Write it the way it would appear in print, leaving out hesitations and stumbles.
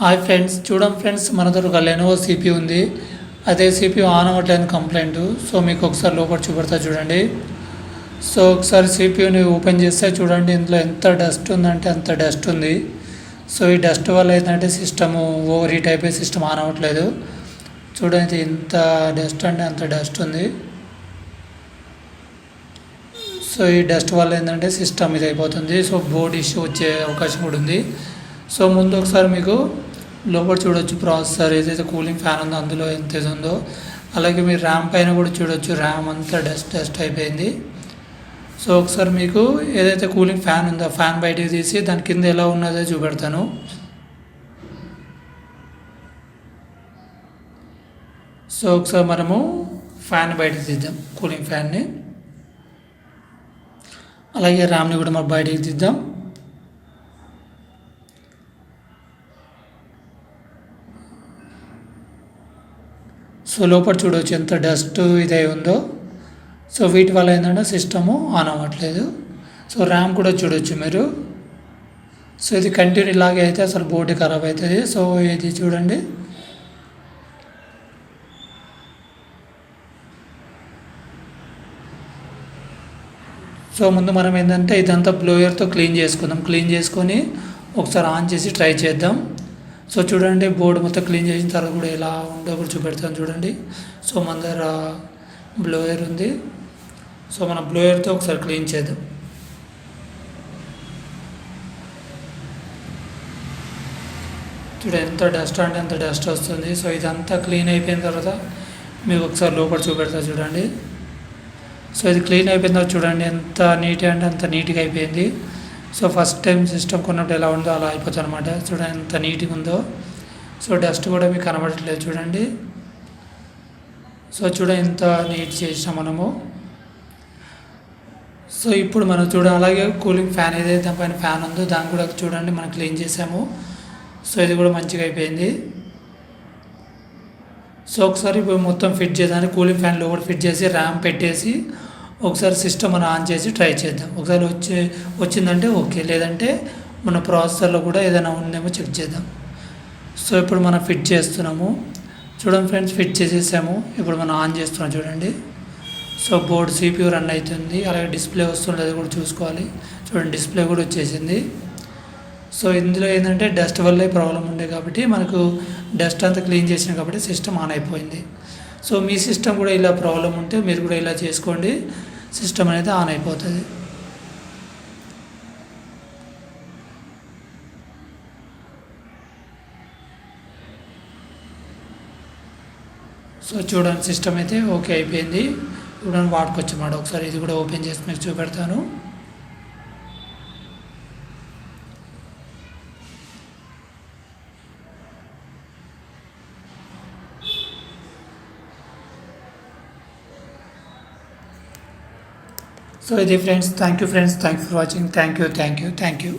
Hi friends, చూడండి friends, మన దగ్గర ఒక లెనోవో సిపియు ఉంది. అదే సిపియు ఆన్ అవ్వట్లేదు కంప్లైంట్. సో మీకు ఒకసారి లోపల చూపెడతా చూడండి. సో ఒకసారి సిపియుని ఓపెన్ చేస్తే చూడండి, ఇందులో ఎంత డస్ట్ ఉందంటే అంత డస్ట్ ఉంది. సో ఈ డస్ట్ వల్ల ఏంటంటే సిస్టము ఓవర్ హీట్ అయిపోయి సిస్టమ్ ఆన్ అవ్వట్లేదు. చూడండి ఇంత డస్ట్ అంటే అంత డస్ట్ ఉంది. సో ఈ డస్ట్ వల్ల ఏంటంటే సిస్టమ్ ఇది అయిపోతుంది. సో బోర్డ్ ఇష్యూ వచ్చే అవకాశం కూడా ఉంది. సో ముందు ఒకసారి మీకు లోపల చూడొచ్చు, ప్రాసెసర్ ఏదైతే కూలింగ్ ఫ్యాన్ ఉందో అందులో ఎంత ఉందో. అలాగే మీరు ర్యామ్ పైన కూడా చూడొచ్చు, ర్యామ్ అంతా డస్ట్ అయిపోయింది. సో ఒకసారి మీకు ఏదైతే కూలింగ్ ఫ్యాన్ ఉందో ఫ్యాన్ బయటికి తీసి దాని కింద ఎలా ఉన్నదో చూపెడతాను. సో ఒకసారి మనము ఫ్యాన్ బయటకు తీద్దాం, కూలింగ్ ఫ్యాన్ని. అలాగే ర్యామ్ని కూడా మనం బయటికి తీద్దాం. సో లోపల చూడవచ్చు ఎంత డస్ట్ ఇదై ఉందో. సో వీటి వల్ల ఏంటంటే సిస్టము ఆన్ అవ్వట్లేదు. సో ర్యామ్ కూడా చూడవచ్చు మీరు. సో ఇది కంటిన్యూ ఇలాగే అయితే అసలు బోర్డు ఖరాబ్ అవుతుంది. సో ఇది చూడండి, సో ముందు మనం ఏంటంటే ఇదంతా బ్లోయర్తో క్లీన్ చేసుకుందాం. క్లీన్ చేసుకొని ఒకసారి ఆన్ చేసి ట్రై చేద్దాం. సో చూడండి, బోర్డు మొత్తం క్లీన్ చేసిన తర్వాత కూడా ఎలా ఉందో కూడా చూపెడతాను చూడండి. సో మన దగ్గర బ్లోయర్ ఉంది. సో మన బ్లోయర్తో ఒకసారి క్లీన్ చేద్దాం. చూడండి ఎంత డస్ట్ అంటే అంత డస్ట్ వస్తుంది. సో ఇదంతా క్లీన్ అయిపోయిన తర్వాత మీకు ఒకసారి లోపల చూపెడతా చూడండి. సో ఇది క్లీన్ అయిపోయిన తర్వాత చూడండి ఎంత నీట్గా అంటే అంత నీట్గా అయిపోయింది. సో ఫస్ట్ టైం సిస్టమ్ కొన్నప్పుడు ఎలా ఉందో అలా అయిపోతుంది అనమాట. చూడండి ఎంత నీట్గా ఉందో. సో డస్ట్ కూడా మీకు కనబడట్లేదు చూడండి. సో చూడండి ఎంత నీట్ చేసాం మనము. సో ఇప్పుడు మనం అలాగే కూలింగ్ ఫ్యాన్ ఏదైతే దానిపైన ఫ్యాన్ ఉందో దాన్ని కూడా చూడండి మనం క్లీన్ చేసాము. సో ఇది కూడా మంచిగా అయిపోయింది. సో ఒకసారి ఇప్పుడు మొత్తం ఫిట్ చేద్దాం. కూలింగ్ ఫ్యాన్ లోపల ఫిట్ చేసి ర్యామ్ పెట్టేసి ఒకసారి సిస్టమ్ మనం ఆన్ చేసి ట్రై చేద్దాం. ఒకసారి వచ్చిందంటే ఓకే, లేదంటే మన ప్రాసెసర్లో కూడా ఏదైనా ఉందేమో చెక్ చేద్దాం. సో ఇప్పుడు మనం ఫిట్ చేస్తున్నాము చూడండి ఫ్రెండ్స్, ఫిట్ చేసేసాము. ఇప్పుడు మనం ఆన్ చేస్తున్నాం చూడండి. సో బోర్డు సిపియు రన్ అవుతుంది. అలాగే డిస్ప్లే వస్తుంది, అది కూడా చూసుకోవాలి. చూడండి డిస్ప్లే కూడా వచ్చేసింది. సో ఇందులో ఏంటంటే డస్ట్ వల్లే ప్రాబ్లం ఉండే కాబట్టి మనకు డస్ట్ అంతా క్లీన్ చేసినాం కాబట్టి సిస్టమ్ ఆన్ అయిపోయింది. సో మీ సిస్టమ్ కూడా ఇలా ప్రాబ్లం ఉంటే మీరు కూడా ఇలా చేసుకోండి, సిస్టమ్ అనేది ఆన్ అయిపోతుంది. సో చూడండి సిస్టమ్ అయితే ఓకే అయిపోయింది. చూడండి వాడుకోవచ్చు అన్నమాట. ఒకసారి ఇది కూడా ఓపెన్ చేసి మీకు చూపెడతాను. So ఇది friends, thank you friends, thank you for watching. Thank you.